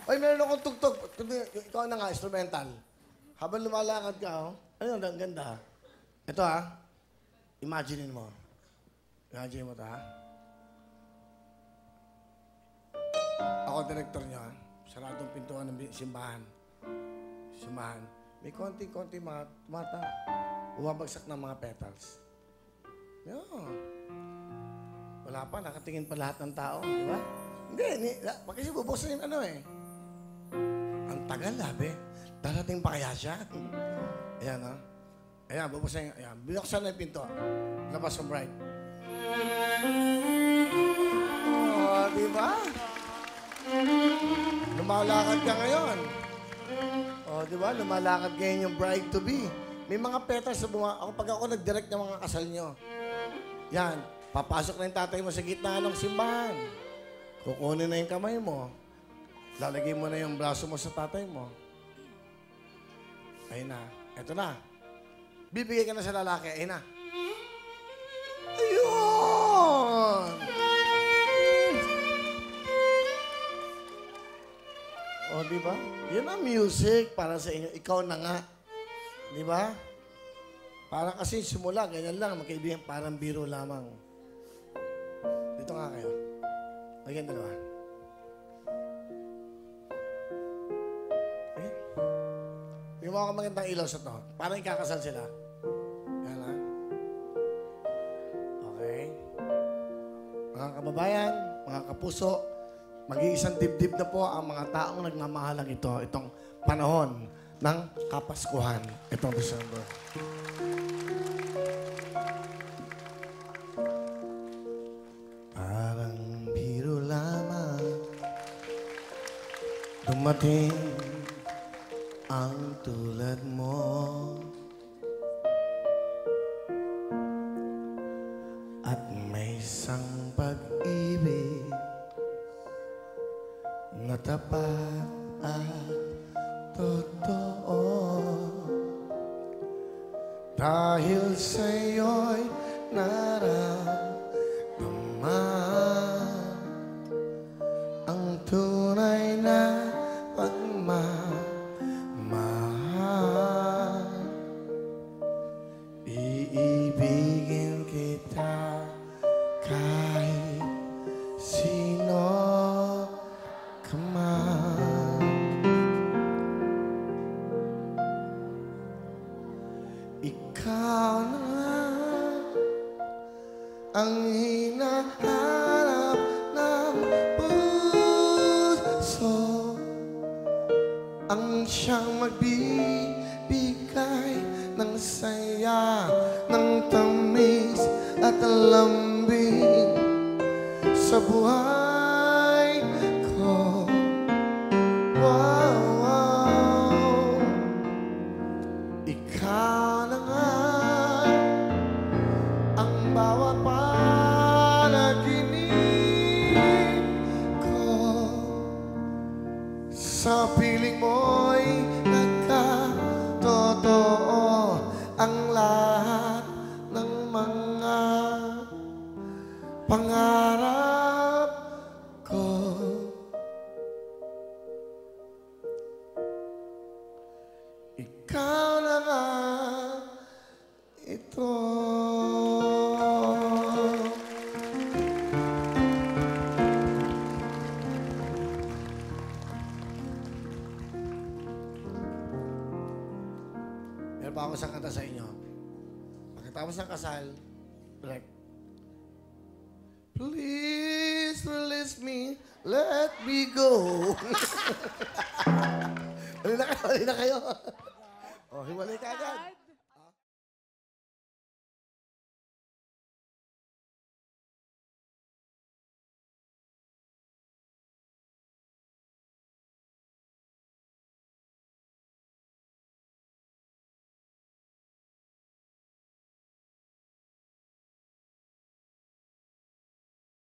Ay, meron akong tugtog. Ikaw na nga, instrumental. Habang lumalakad ka, oh. Ano, ang ganda. Ito, ha. Imaginein mo. Imagine mo ito, ha. Ako, director niya, ha. Saradong pintuan ng simbahan. Simbahan. May konti-konti mga tumata. Bumabagsak ng mga petals. Yun. Wala pa, nakatingin pa lahat ng tao, di ba? Hindi, kasi bubuksan yung ano eh. Ang tagal, labi. Darating pa kaya siya? Ayan, ha? Ayan, bubuksan yung, ayan. Binuksan na yung pinto. Labas yung bride. Oh, di ba? Lumalakad ka ngayon. Oh, di ba? Lumalakad ngayon yung bride-to-be. May mga petals sa pag ako nag-direct ng mga kasal nyo. Yan. Papasok na yung tatay mo sa gitna ng simbahan. Kukunin na yung kamay mo. Lalagay mo na yung braso mo sa tatay mo. Ayun na. Eto na. Bibigay ka na sa lalaki. Ayun na. Ayun! O, di ba? Yan ang music para sa inyo. Ikaw na nga. Di ba? Parang kasi simula, ganyan lang. Magkaibigan, parang biro lamang. Dito nga kayo. Lagyan dalawa. Okay? Tingnan mo ako magandang ilaw sa to. Parang ikakasal sila. Yan ha. Okay. Mga kababayan, mga kapuso, mag-iisang dibdib na po ang mga taong nagmamahalang ito, itong panahon ng Kapaskuhan, itong December. Parang biro lamang dumating ang tulad mo, at may isang pag-ibig na tapat at totoo. Dahil sa'yo'y nararamdaman ang tunay na pagmamahal. Iibigin kita kahit sino ka man. Ikaw na ang hinahanap ng puso, ang siyang magbibigay ng saya, ng tamis at lambing sa buhay ko. Wow, wow. Ikaw na nga ang bawat panaginip ko. Sa piling mo'y nagkatotoo ang lahat ng mga pangarap ko. Ikaw na nga ito. Meron pa ako isang kanta sa inyo. Pagkatapos ng kasal, direct. Please release me, let me go. Hali na kayo, hali na kayo. Oh, hiwalay ka agad.